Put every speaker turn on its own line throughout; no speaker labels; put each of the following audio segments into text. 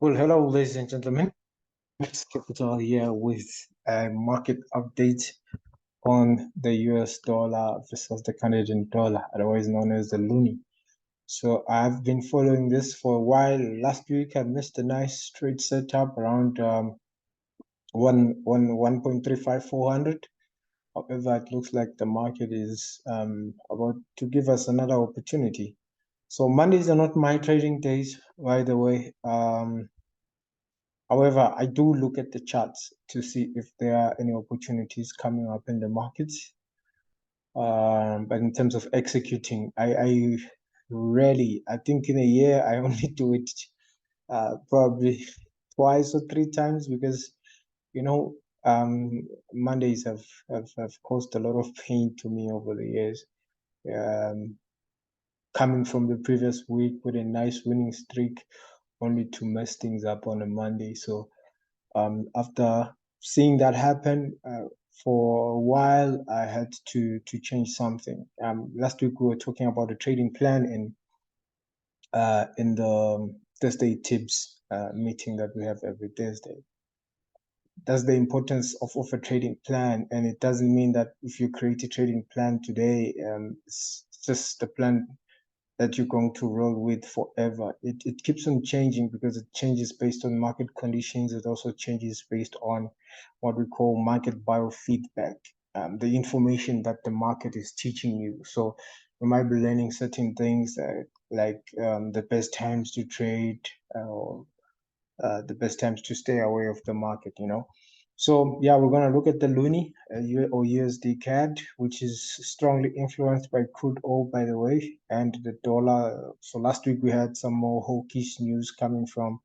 Well, hello, ladies and gentlemen. It's Capital here with a market update on the US dollar versus the Canadian dollar, otherwise known as the loonie. So I've been following this for a while. Last week I missed a nice trade setup around 1.35400. However, it looks like the market is about to give us another opportunity. So Mondays are not my trading days, by the way. However, I do look at the charts to see if there are any opportunities coming up in the markets. But in terms of executing, I rarely, I think in a year, I only do it probably twice or three times because, you know, Mondays have caused a lot of pain to me over the years. Coming from the previous week with a nice winning streak, only to mess things up on a Monday. So after seeing that happen for a while, I had to change something. Last week we were talking about a trading plan in the Thursday tips meeting that we have every Thursday. That's the importance of a trading plan, and it doesn't mean that if you create a trading plan today, it's just the plan that you're going to roll with forever. It keeps on changing because it changes based on market conditions. It also changes based on what we call market biofeedback, the information that the market is teaching you. So you might be learning certain things like the best times to trade or the best times to stay away of the market, So yeah, we're going to look at the loonie or USDCAD, which is strongly influenced by crude oil, by the way, and the dollar. So last week we had some more hawkish news coming from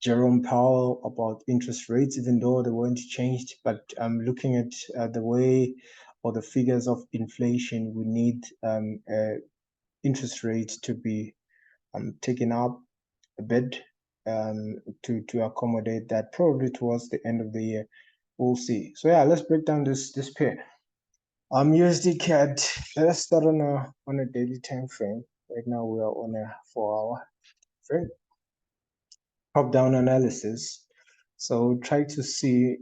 Jerome Powell about interest rates, even though they weren't changed. But looking at the way or the figures of inflation, we need interest rates to be taken up a bit to accommodate that probably towards the end of the year. We'll see. So yeah, let's break down this pair. USD CAD. Let us start on a daily time frame. Right now we are on a 4-hour frame. Top down analysis. So try to see,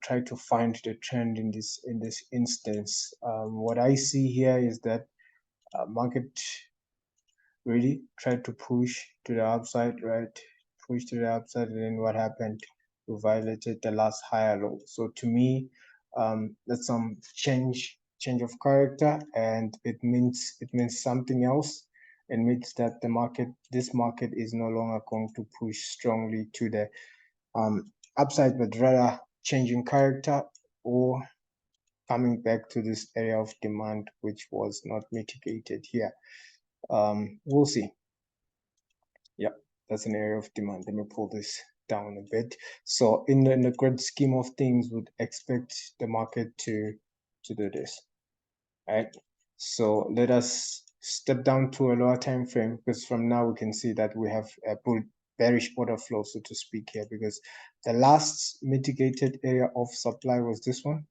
try to find the trend in this instance. What I see here is that market really tried to push to the upside, right? Push to the upside, and then what happened? We violated the last higher low. So to me, that's some change of character, and it means something else. It means that this market is no longer going to push strongly to the upside, but rather changing character or coming back to this area of demand, which was not mitigated here. We'll see. Yeah, that's an area of demand. Let me pull this down a bit. So in the grand scheme of things, would expect the market to do this, right? So let us step down to a lower time frame, because from now we can see that we have a bearish order flow, so to speak, here, because the last mitigated area of supply was this one.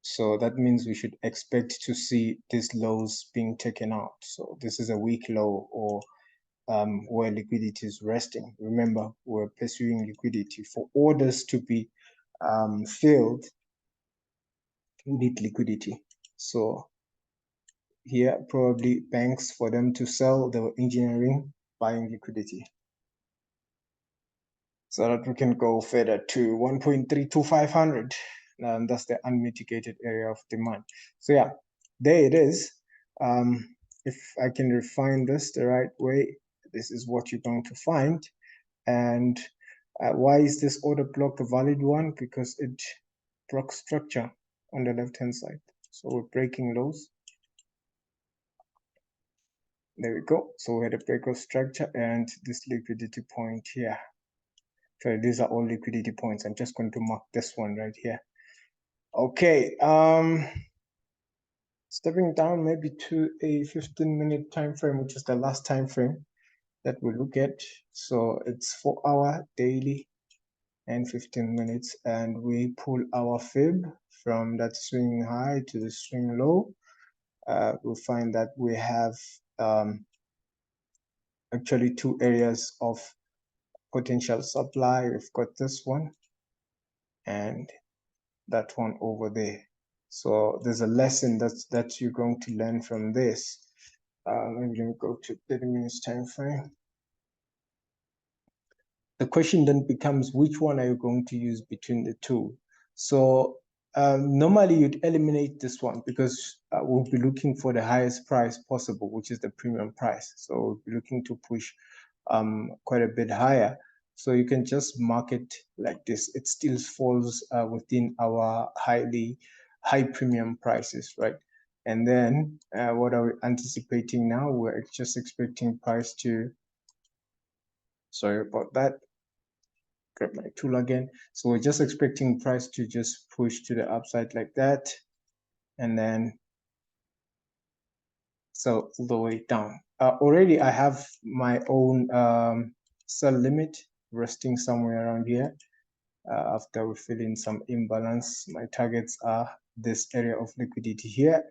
So that means we should expect to see these lows being taken out. So this is a weak low, or where liquidity is resting. Remember, we're pursuing liquidity. For orders to be filled, we need liquidity. So here, probably banks, for them to sell, they were engineering buying liquidity, so that we can go further to 1.32500. That's the unmitigated area of demand. So yeah, there it is. If I can refine this the right way, this is what you're going to find. And why is this order block a valid one? Because it broke structure on the left hand side. So we're breaking lows. There we go. So we had a break of structure and this liquidity point here. So these are all liquidity points. I'm just going to mark this one right here. Okay. Stepping down maybe to a 15-minute time frame, which is the last time frame that we look at. So it's 4-hour daily and 15 minutes, and we pull our fib from that swing high to the swing low. We'll find that we have actually two areas of potential supply. We've got this one and that one over there. So there's a lesson that you're going to learn from this. Maybe let me go to 30 minutes time frame. The question then becomes, which one are you going to use between the two? So normally you'd eliminate this one because we'll be looking for the highest price possible, which is the premium price. So we'll be looking to push quite a bit higher. So you can just mark it like this. It still falls within our high premium prices, right? And then what are we anticipating now? We're just expecting price to, sorry about that, grab my tool again. So we're just expecting price to just push to the upside like that. And then, so all the way down. Already I have my own sell limit resting somewhere around here. After we fill in some imbalance, my targets are this area of liquidity here.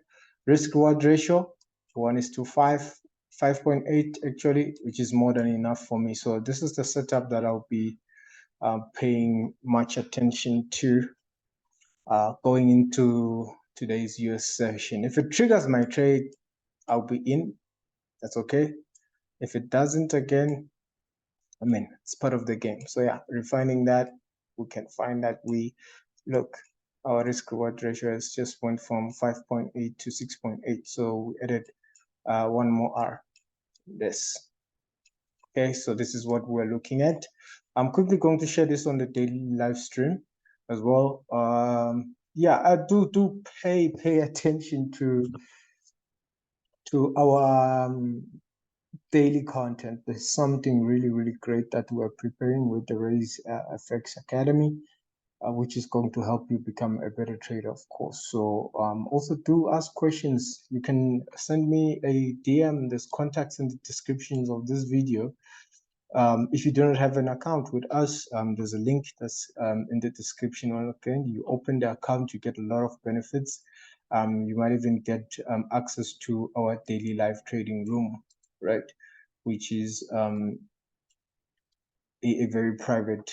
Risk reward ratio, 1:5, 5.8 actually, which is more than enough for me. So this is the setup that I'll be paying much attention to going into today's US session. If it triggers my trade, I'll be in. That's okay. If it doesn't, again, I mean, it's part of the game. So yeah, refining that, we can find that look, our risk reward ratio has just went from 5.8 to 6.8. So we added one more R. This. Okay, so this is what we're looking at. I'm quickly going to share this on the daily live stream as well. Yeah, I do pay attention to our daily content. There's something really great that we're preparing with the Raise FX Academy, which is going to help you become a better trader, of course. So also do ask questions. You can send me a DM. There's contacts in the descriptions of this video. If you do not have an account with us, there's a link that's in the description. Okay, you open the account, you get a lot of benefits. You might even get access to our daily live trading room, right? Which is a very private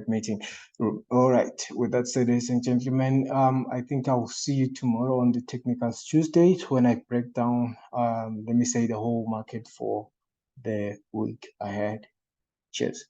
meeting room. All right. With that said, ladies and gentlemen, I think I'll see you tomorrow on the Technicals Tuesdays when I break down, let me say, the whole market for the week ahead. Cheers.